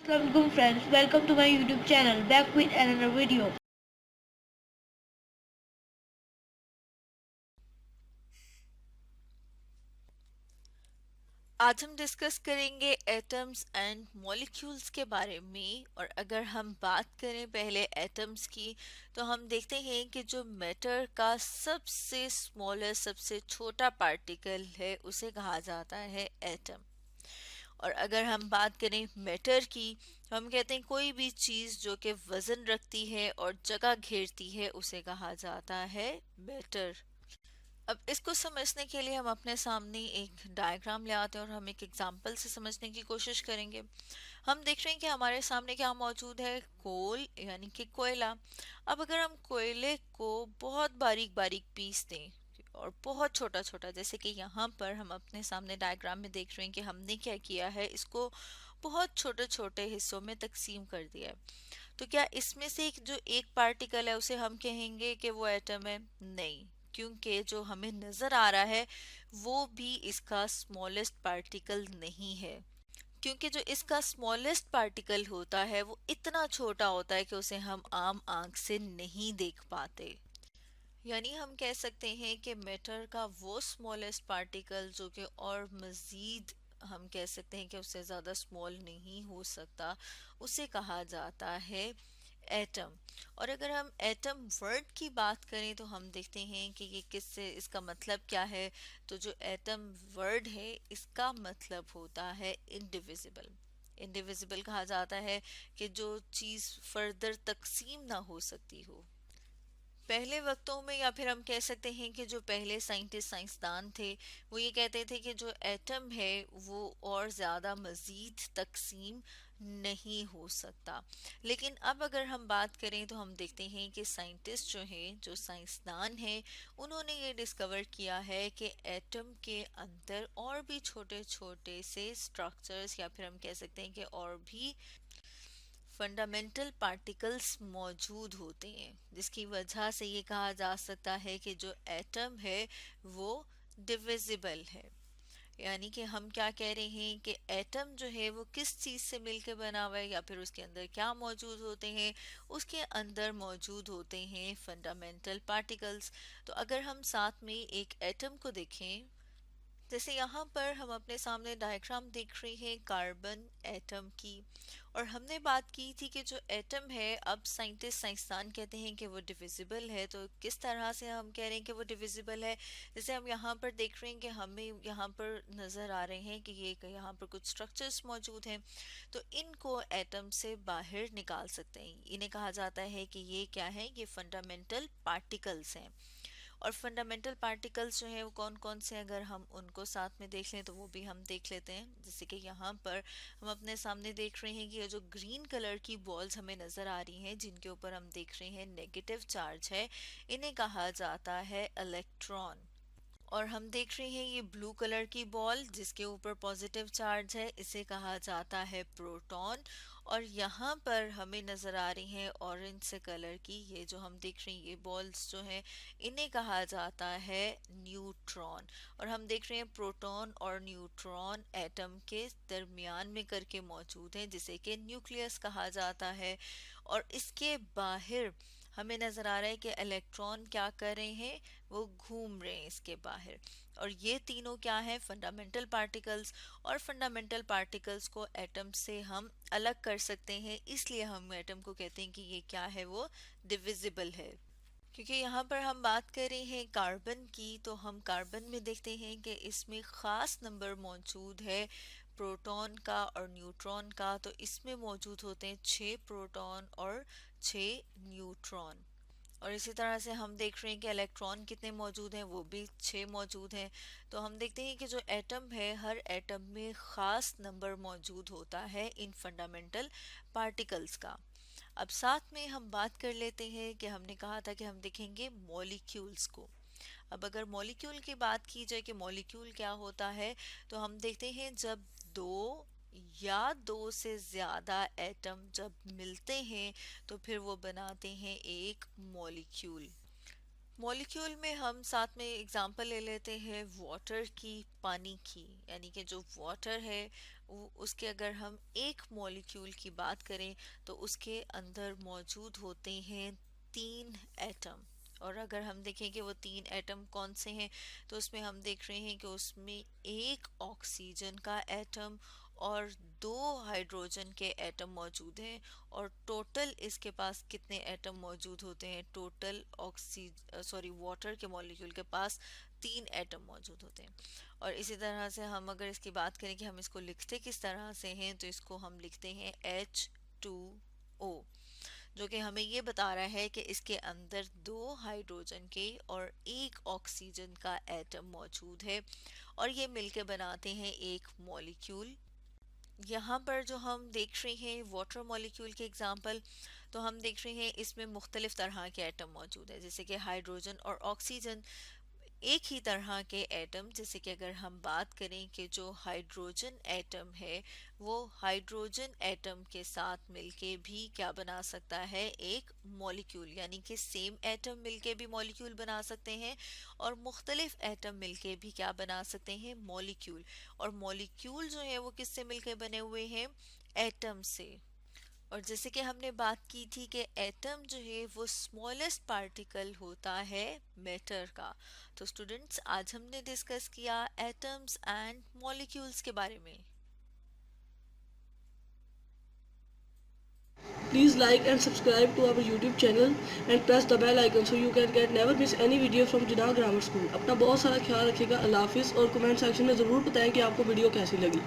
Assalamualaikum friends, welcome to my YouTube channel, back with another video. आज हम discuss करेंगे atoms and molecules के बारे में। और अगर हम बात करें पहले एटम्स की, तो हम देखते हैं कि जो मैटर का सबसे स्मॉलेस्ट सबसे छोटा पार्टिकल है उसे कहा जाता है एटम। और अगर हम बात करें मैटर की, तो हम कहते हैं कोई भी चीज़ जो कि वजन रखती है और जगह घेरती है उसे कहा जाता है मैटर। अब इसको समझने के लिए हम अपने सामने एक डायग्राम ले आते हैं और हम एक एग्जांपल से समझने की कोशिश करेंगे। हम देख रहे हैं कि हमारे सामने क्या मौजूद है, कोल यानी कि कोयला। अब अगर हम कोयले को बहुत बारीक बारीक पीस दें और बहुत छोटा छोटा, जैसे कि यहाँ पर हम अपने सामने डायग्राम में देख रहे हैं कि हमने क्या किया है, इसको बहुत छोटे छोटे हिस्सों में तकसीम कर दिया है। तो क्या इसमें से जो एक पार्टिकल है उसे हम कहेंगे कि वो एटम है? नहीं, क्योंकि जो हमें नजर आ रहा है वो भी इसका स्मॉलेस्ट पार्टिकल नहीं है। क्योंकि जो इसका स्मॉलेस्ट पार्टिकल होता है वो इतना छोटा होता है कि उसे हम आम आंख से नहीं देख पाते। यानी हम कह सकते हैं कि मैटर का वो स्मॉलेस्ट पार्टिकल जो कि और मज़ीद हम कह सकते हैं कि उससे ज़्यादा स्मॉल नहीं हो सकता, उसे कहा जाता है एटम। और अगर हम एटम वर्ड की बात करें तो हम देखते हैं कि ये किससे, इसका मतलब क्या है। तो जो एटम वर्ड है इसका मतलब होता है इनडिविजिबल। इनडिविजिबल कहा जाता है कि जो चीज़ फर्दर तकसीम ना हो सकती हो। पहले वक्तों में, या फिर हम कह सकते हैं कि जो पहले साइंटिस्ट साइंसदान थे वो ये कहते थे कि जो एटम है वो और ज़्यादा मज़ीद तकसीम नहीं हो सकता। लेकिन अब अगर हम बात करें तो हम देखते हैं कि साइंटिस्ट जो हैं, जो साइंसदान हैं, उन्होंने ये डिस्कवर किया है कि एटम के अंदर और भी छोटे छोटे से स्ट्रक्चर्स, या फिर हम कह सकते हैं कि और भी फंडामेंटल पार्टिकल्स मौजूद होते हैं, जिसकी वजह से ये कहा जा सकता है कि जो एटम है वो डिविजिबल है। यानी कि हम क्या कह रहे हैं कि एटम जो है वो किस चीज़ से मिलकर बना हुआ है, या फिर उसके अंदर क्या मौजूद होते हैं। उसके अंदर मौजूद होते हैं फंडामेंटल पार्टिकल्स। तो अगर हम साथ में एक एटम को देखें, जैसे यहाँ पर हम अपने सामने डायग्राम देख रहे हैं कार्बन एटम की। और हमने बात की थी कि जो एटम है, अब साइंटिस्ट साइंसदान कहते हैं कि वो डिविजिबल है। तो किस तरह से हम कह रहे हैं कि वो डिविजिबल है? जैसे हम यहाँ पर देख रहे हैं कि हमें यहाँ पर नज़र आ रहे हैं कि ये यहाँ पर कुछ स्ट्रक्चर्स मौजूद हैं। तो इनको एटम से बाहर निकाल सकते हैं। इन्हें कहा जाता है कि ये क्या है, ये फंडामेंटल पार्टिकल्स हैं। और फंडामेंटल पार्टिकल्स जो हैं वो कौन कौन से, अगर हम उनको साथ में देख लें तो वो भी हम देख लेते हैं। जैसे कि यहाँ पर हम अपने सामने देख रहे हैं कि ये जो ग्रीन कलर की बॉल्स हमें नज़र आ रही हैं, जिनके ऊपर हम देख रहे हैं नेगेटिव चार्ज है, इन्हें कहा जाता है इलेक्ट्रॉन। और हम देख रहे हैं ये ब्लू कलर की बॉल जिसके ऊपर पॉजिटिव चार्ज है, इसे कहा जाता है प्रोटॉन। और यहाँ पर हमें नज़र आ रही हैं ऑरेंज से कलर की, ये जो हम देख रहे हैं ये बॉल्स जो हैं, इन्हें कहा जाता है न्यूट्रॉन। और हम देख रहे हैं प्रोटॉन और न्यूट्रॉन एटम के दरमियान में करके मौजूद हैं, जिसे कि न्यूक्लियस कहा जाता है। और इसके बाहर हमें नज़र आ रहा है कि इलेक्ट्रॉन क्या कर रहे हैं, वो घूम रहे हैं इसके बाहर। और ये तीनों क्या है, फंडामेंटल पार्टिकल्स। और फंडामेंटल पार्टिकल्स को एटम से हम अलग कर सकते हैं, इसलिए हम एटम को कहते हैं कि ये क्या है, वो डिविजिबल है। क्योंकि यहाँ पर हम बात कर रहे हैं कार्बन की, तो हम कार्बन में देखते हैं कि इसमें ख़ास नंबर मौजूद है प्रोटॉन का और न्यूट्रॉन का। तो इसमें मौजूद होते हैं 6 प्रोटॉन और 6 न्यूट्रॉन। और इसी तरह से हम देख रहे हैं कि इलेक्ट्रॉन कितने मौजूद हैं, वो भी 6 मौजूद हैं। तो हम देखते हैं कि जो एटम है, हर एटम में ख़ास नंबर मौजूद होता है इन फंडामेंटल पार्टिकल्स का। अब साथ में हम बात कर लेते हैं कि हमने कहा था कि हम देखेंगे मॉलिक्यूल्स को। अब अगर मॉलिक्यूल की बात की जाए कि मॉलिक्यूल क्या होता है, तो हम देखते हैं जब दो या दो से ज़्यादा एटम जब मिलते हैं तो फिर वो बनाते हैं एक मॉलिक्यूल। मॉलिक्यूल में हम साथ में एग्जांपल ले लेते हैं वाटर की, पानी की, यानी कि जो वाटर है उसके अगर हम एक मॉलिक्यूल की बात करें तो उसके अंदर मौजूद होते हैं 3 एटम। और अगर हम देखें कि वो 3 एटम कौन से हैं तो उसमें हम देख रहे हैं कि उसमें एक ऑक्सीजन का एटम और 2 हाइड्रोजन के एटम मौजूद हैं। और टोटल इसके पास कितने एटम मौजूद होते हैं? टोटल वाटर के मॉलिक्यूल के पास 3 एटम मौजूद होते हैं। और इसी तरह से हम अगर इसकी बात करें कि हम इसको लिखते किस तरह से हैं तो इसको हम लिखते हैं H2O, जो कि हमें ये बता रहा है कि इसके अंदर 2 हाइड्रोजन के और एक ऑक्सीजन का एटम मौजूद है और ये मिलके बनाते हैं एक मॉलिक्यूल। यहाँ पर जो हम देख रहे हैं वाटर मॉलिक्यूल के एग्जांपल, तो हम देख रहे हैं इसमें मुख्तलिफ तरह के एटम मौजूद है, जैसे कि हाइड्रोजन और ऑक्सीजन एक ही तरह के एटम। जैसे कि अगर हम बात करें कि जो हाइड्रोजन एटम है वो हाइड्रोजन एटम के साथ मिलके भी क्या बना सकता है? एक मॉलिक्यूल, यानी कि सेम एटम मिलके भी मॉलिक्यूल बना सकते हैं और मुख्तलिफ एटम मिलके भी क्या बना सकते हैं? मॉलिक्यूल। और मॉलिक्यूल जो है वो किससे मिलके बने हुए हैं? एटम से। और जैसे कि हमने बात की थी कि एटम जो है वो स्मॉलेस्ट पार्टिकल होता है मैटर का। तो स्टूडेंट्स, आज हमने डिस्कस किया एटम्स एंड मॉलिक्यूल्स के बारे में। Please like and subscribe to our YouTube channel and press the bell icon so you can get never miss any video from Jinnah Grammar School. अपना बहुत सारा ख्याल रखिएगा। अल्लाह हाफिज़ और कमेंट सेक्शन में ज़रूर बताएं कि आपको वीडियो कैसी लगी।